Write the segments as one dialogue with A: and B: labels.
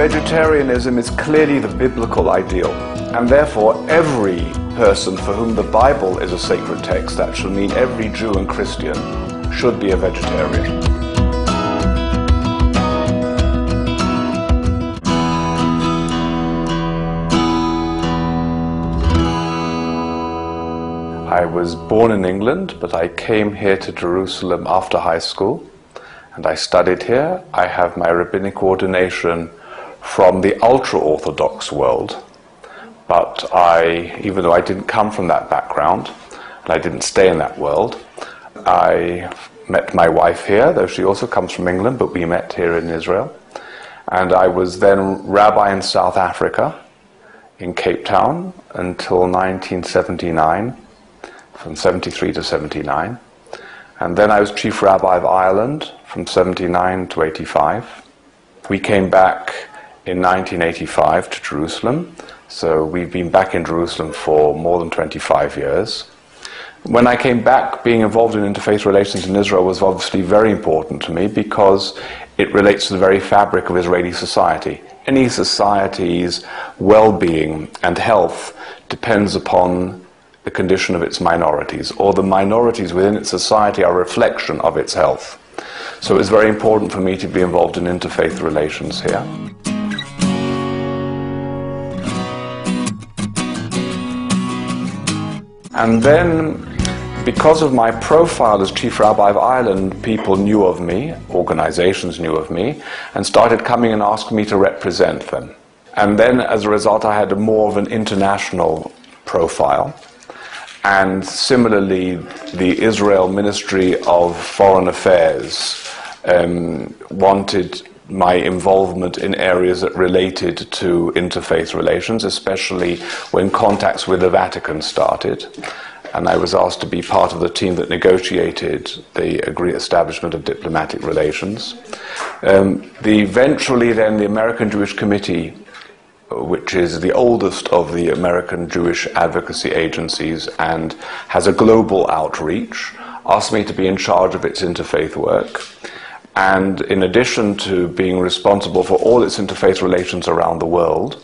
A: Vegetarianism is clearly the biblical ideal, and therefore every person for whom the Bible is a sacred text, that should mean every Jew and Christian, should be a vegetarian. I was born in England, but I came here to Jerusalem after high school, and I studied here. I have my rabbinic ordination from the ultra-Orthodox world, but even though I didn't come from that background, and I didn't stay in that world, I met my wife here, though she also comes from England, but we met here in Israel. And I was then rabbi in South Africa, in Cape Town, until 1979. From 73 to 79, and then I was chief rabbi of Ireland from 79 to 85. We came back in 1985 to Jerusalem, so we've been back in Jerusalem for more than 25 years. When I came back, being involved in interfaith relations in Israel was obviously very important to me because it relates to the very fabric of Israeli society. Any society's well-being and health depends upon the condition of its minorities, or the minorities within its society are a reflection of its health. So it's very important for me to be involved in interfaith relations here. And then, because of my profile as chief rabbi of Ireland, people knew of me, organizations knew of me, and started coming and asking me to represent them. And then, as a result, I had more of an international profile. And similarly, the Israel Ministry of Foreign Affairs wanted my involvement in areas that related to interfaith relations, especially when contacts with the Vatican started. And I was asked to be part of the team that negotiated the establishment of diplomatic relations. Eventually then the American Jewish Committee, which is the oldest of the American Jewish advocacy agencies and has a global outreach, asked me to be in charge of its interfaith work. And in addition to being responsible for all its interfaith relations around the world,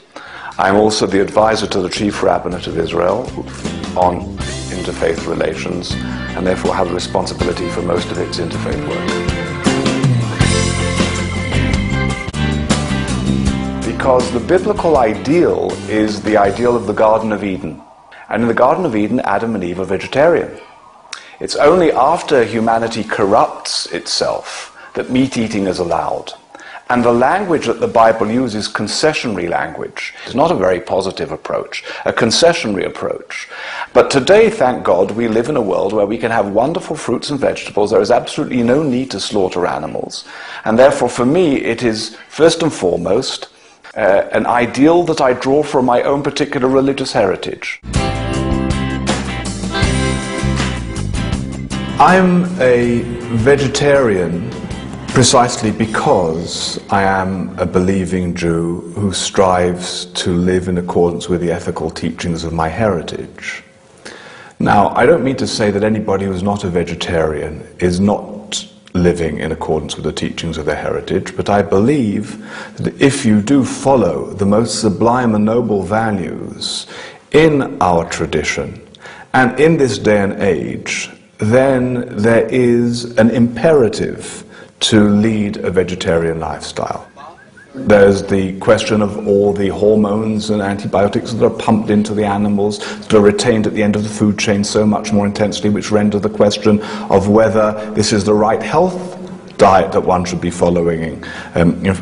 A: I'm also the advisor to the Chief Rabbinate of Israel on interfaith relations, and therefore have a responsibility for most of its interfaith work. Because the biblical ideal is the ideal of the Garden of Eden. And in the Garden of Eden, Adam and Eve are vegetarian. It's only after humanity corrupts itself that meat eating is allowed. And the language that the Bible uses, concessionary language, is not a very positive approach, a concessionary approach. But today, thank God, we live in a world where we can have wonderful fruits and vegetables. There is absolutely no need to slaughter animals. And therefore, for me, it is first and foremost an ideal that I draw from my own particular religious heritage. I'm a vegetarian precisely because I am a believing Jew who strives to live in accordance with the ethical teachings of my heritage. Now, I don't mean to say that anybody who's not a vegetarian is not living in accordance with the teachings of their heritage, but I believe that if you do follow the most sublime and noble values in our tradition and in this day and age, then there is an imperative to lead a vegetarian lifestyle. There's the question of all the hormones and antibiotics that are pumped into the animals, that are retained at the end of the food chain so much more intensely, which render the question of whether this is the right health diet that one should be following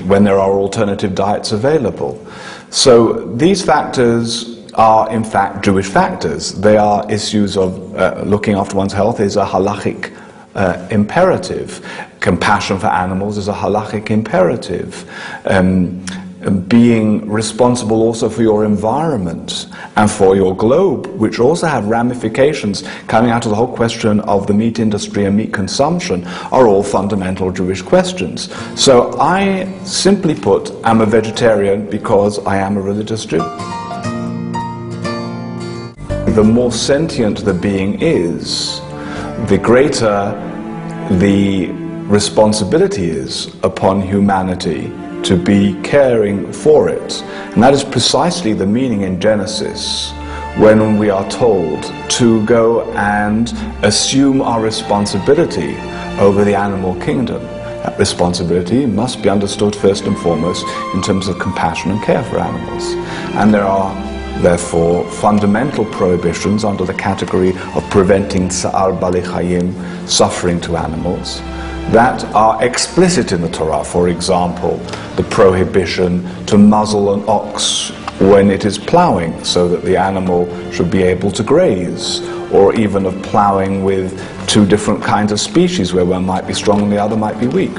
A: when there are alternative diets available. So these factors are in fact Jewish factors. They are issues of looking after one's health is a halachic imperative. Compassion for animals is a halachic imperative. Being responsible also for your environment and for your globe, which also have ramifications coming out of the whole question of the meat industry and meat consumption, are all fundamental Jewish questions. So I, simply put, am a vegetarian because I am a religious Jew. The more sentient the being is, the greater the responsibility is upon humanity to be caring for it. And that is precisely the meaning in Genesis when we are told to go and assume our responsibility over the animal kingdom. That responsibility must be understood first and foremost in terms of compassion and care for animals. And there are therefore fundamental prohibitions under the category of preventing tsa'ar bali chayim, suffering to animals, that are explicit in the Torah. For example, the prohibition to muzzle an ox when it is plowing so that the animal should be able to graze, or even of plowing with two different kinds of species where one might be strong and the other might be weak.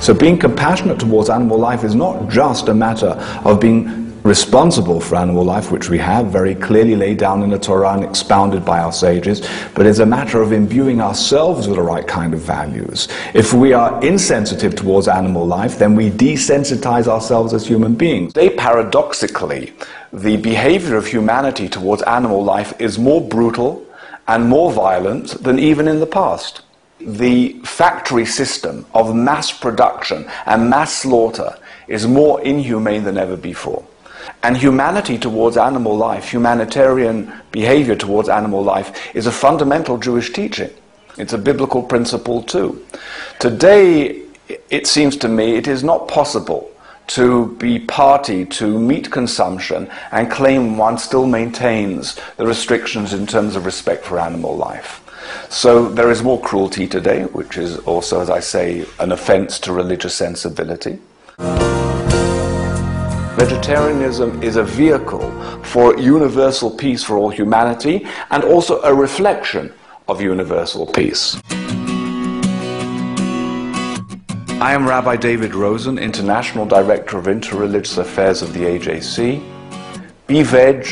A: So being compassionate towards animal life is not just a matter of being responsible for animal life, which we have very clearly laid down in the Torah and expounded by our sages, but it's a matter of imbuing ourselves with the right kind of values. If we are insensitive towards animal life, then we desensitize ourselves as human beings. Today, paradoxically, the behavior of humanity towards animal life is more brutal and more violent than even in the past. The factory system of mass production and mass slaughter is more inhumane than ever before. And humanity towards animal life, humanitarian behavior towards animal life, is a fundamental Jewish teaching. It's a biblical principle too. Today, it seems to me, it is not possible to be party to meat consumption and claim one still maintains the restrictions in terms of respect for animal life. So there is more cruelty today, which is also, as I say, an offense to religious sensibility. Vegetarianism is a vehicle for universal peace for all humanity, and also a reflection of universal peace. I am Rabbi David Rosen, International Director of Interreligious Affairs of the AJC. Be veg,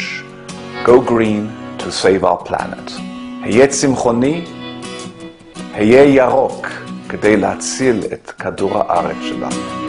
A: go green to save our planet. היה צמחוני, היה ירוק, כדי להציל את כדור הארץ שלנו.